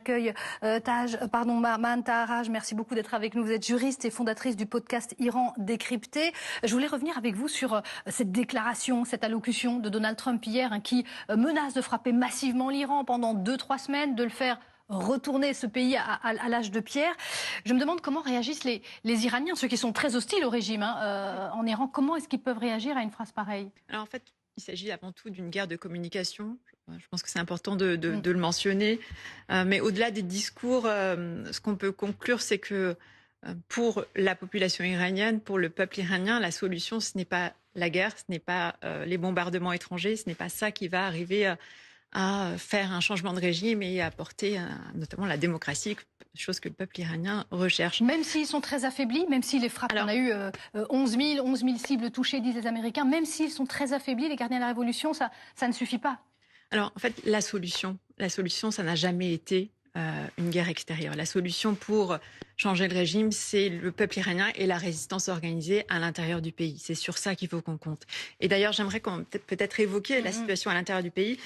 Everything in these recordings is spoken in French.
j'accueille Mahan Taharaj. Merci beaucoup d'être avec nous. Vous êtes juriste et fondatrice du podcast Iran décrypté. Je voulais revenir avec vous sur cette déclaration, cette allocution de Donald Trump hier, qui menace de frapper massivement l'Iran pendant 2-3 semaines, de le faire retourner ce pays à l'âge de pierre. Je me demande comment réagissent les Iraniens, ceux qui sont très hostiles au régime en Iran. Comment est-ce qu'ils peuvent réagir à une phrase pareille? Alors en fait, il s'agit avant tout d'une guerre de communication. Je pense que c'est important de le mentionner. Mais au-delà des discours, ce qu'on peut conclure, c'est que pour la population iranienne, pour le peuple iranien, la solution, ce n'est pas la guerre, ce n'est pas les bombardements étrangers, ce n'est pas ça qui va arriver à faire un changement de régime et à apporter notamment la démocratie, chose que le peuple iranien recherche. Même s'ils sont très affaiblis, même si les frappes, on a eu 11 000 cibles touchées, disent les Américains, même s'ils sont très affaiblis, les gardiens de la révolution, ça ne suffit pas. Alors en fait, la solution, ça n'a jamais été une guerre extérieure. La solution pour changer le régime, c'est le peuple iranien et la résistance organisée à l'intérieur du pays. C'est sur ça qu'il faut qu'on compte. Et d'ailleurs, j'aimerais peut-être évoquer la situation à l'intérieur du pays.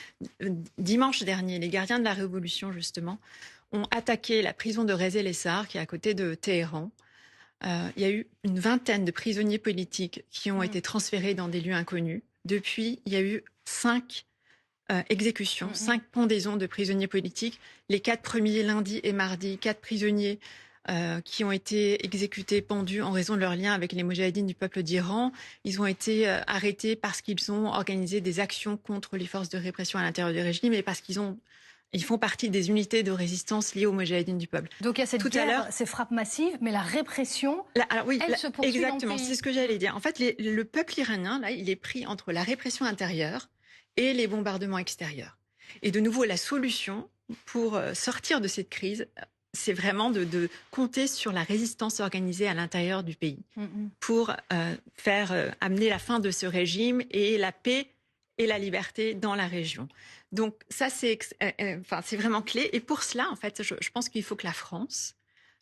Dimanche dernier, les gardiens de la révolution, justement, ont attaqué la prison de Reza el-Essar, qui est à côté de Téhéran. Il y a eu une vingtaine de prisonniers politiques qui ont été transférés dans des lieux inconnus. Depuis, il y a eu 5 exécutions, 5 pendaisons de prisonniers politiques. Les 4 premiers, lundi et mardi, 4 prisonniers qui ont été exécutés, pendus en raison de leur lien avec les moudjahidines du peuple d'Iran. Ils ont été arrêtés parce qu'ils ont organisé des actions contre les forces de répression à l'intérieur du régime et parce ils font partie des unités de résistance liées aux moudjahidines du peuple. Donc il y a cette guerre, ces frappes massives, mais la répression, elle se poursuit exactement, c'est ce que j'allais dire. En fait, le peuple iranien, là, il est pris entre la répression intérieure et les bombardements extérieurs. Et de nouveau, la solution pour sortir de cette crise, c'est vraiment de compter sur la résistance organisée à l'intérieur du pays pour amener la fin de ce régime et la paix et la liberté dans la région. Donc ça, c'est vraiment clé. Et pour cela, en fait, je pense qu'il faut que la France,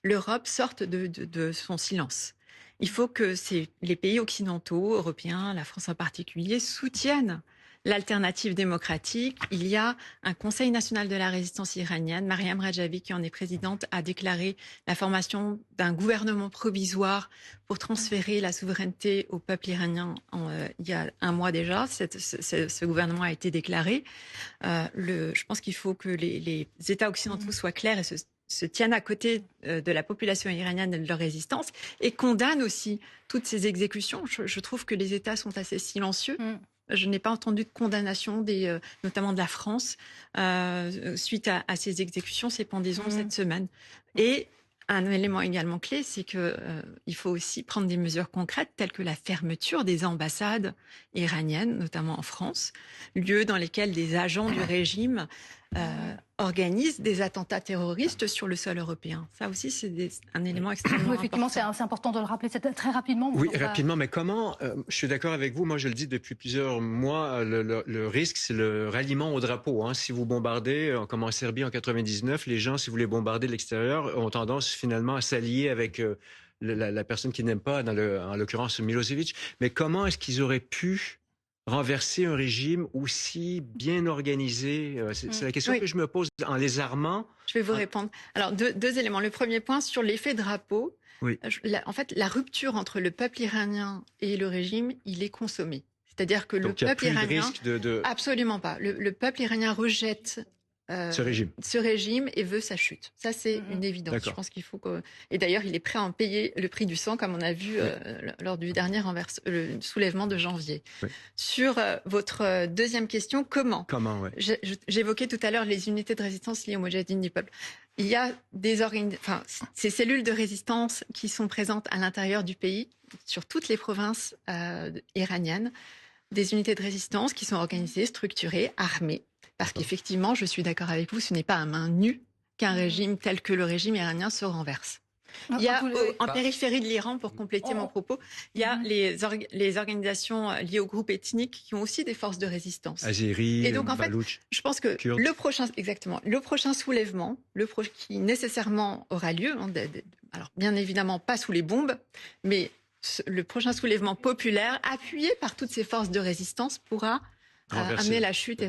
l'Europe sortent de son silence. Il faut que les pays occidentaux, européens, la France en particulier, soutiennent l'alternative démocratique. Il y a un Conseil national de la résistance iranienne. Mariam Rajavi, qui en est présidente, a déclaré la formation d'un gouvernement provisoire pour transférer la souveraineté au peuple iranien il y a un mois déjà. Ce gouvernement a été déclaré. Je pense qu'il faut que les États occidentaux soient clairs et se tiennent à côté de la population iranienne et de leur résistance et condamnent aussi toutes ces exécutions. Je trouve que les États sont assez silencieux. Je n'ai pas entendu de condamnation, notamment de la France, suite à ces exécutions, ces pendaisons cette semaine. Et un élément également clé, c'est qu'il faut aussi prendre des mesures concrètes, telles que la fermeture des ambassades iraniennes, notamment en France, lieux dans lesquels des agents du régime organisent des attentats terroristes sur le sol européen. Ça aussi, c'est un élément extrêmement effectivement, important. c'est important de le rappeler très rapidement. Oui, rapidement, mais comment, je suis d'accord avec vous, moi je le dis depuis plusieurs mois, le risque, c'est le ralliement au drapeau. Hein. Si vous bombardez, comme en Serbie en 99, les gens, si vous les bombardez de l'extérieur, ont tendance finalement à s'allier avec la personne qu'ils n'aiment pas, en l'occurrence Milosevic. Mais comment est-ce qu'ils auraient pu renverser un régime aussi bien organisé? C'est la question que je me pose en les armant. Je vais vous répondre. Alors, deux éléments. Le premier point, sur l'effet drapeau. Oui. En fait, la rupture entre le peuple iranien et le régime, il est consommé. C'est-à-dire que le peuple iranien... Absolument pas. Le peuple iranien rejette ce régime et veut sa chute. Ça, c'est une évidence. Je pense qu'il faut que... Et d'ailleurs, il est prêt à en payer le prix du sang, comme on a vu lors du dernier soulèvement de janvier. Oui. Sur votre deuxième question, comment J'évoquais tout à l'heure les unités de résistance liées aux moudjahidines du peuple. Il y a ces cellules de résistance qui sont présentes à l'intérieur du pays, sur toutes les provinces iraniennes, des unités de résistance qui sont organisées, structurées, armées. Parce qu'effectivement, je suis d'accord avec vous, ce n'est pas à main nue qu'un régime tel que le régime iranien se renverse. Il y a en périphérie de l'Iran, pour compléter mon propos, il y a les organisations liées aux groupes ethniques qui ont aussi des forces de résistance. Azéri, et donc en Baloutch, fait, je pense que Kurdes. le prochain soulèvement, qui nécessairement aura lieu, alors bien évidemment pas sous les bombes, mais le prochain soulèvement populaire, appuyé par toutes ces forces de résistance, pourra amener la chute et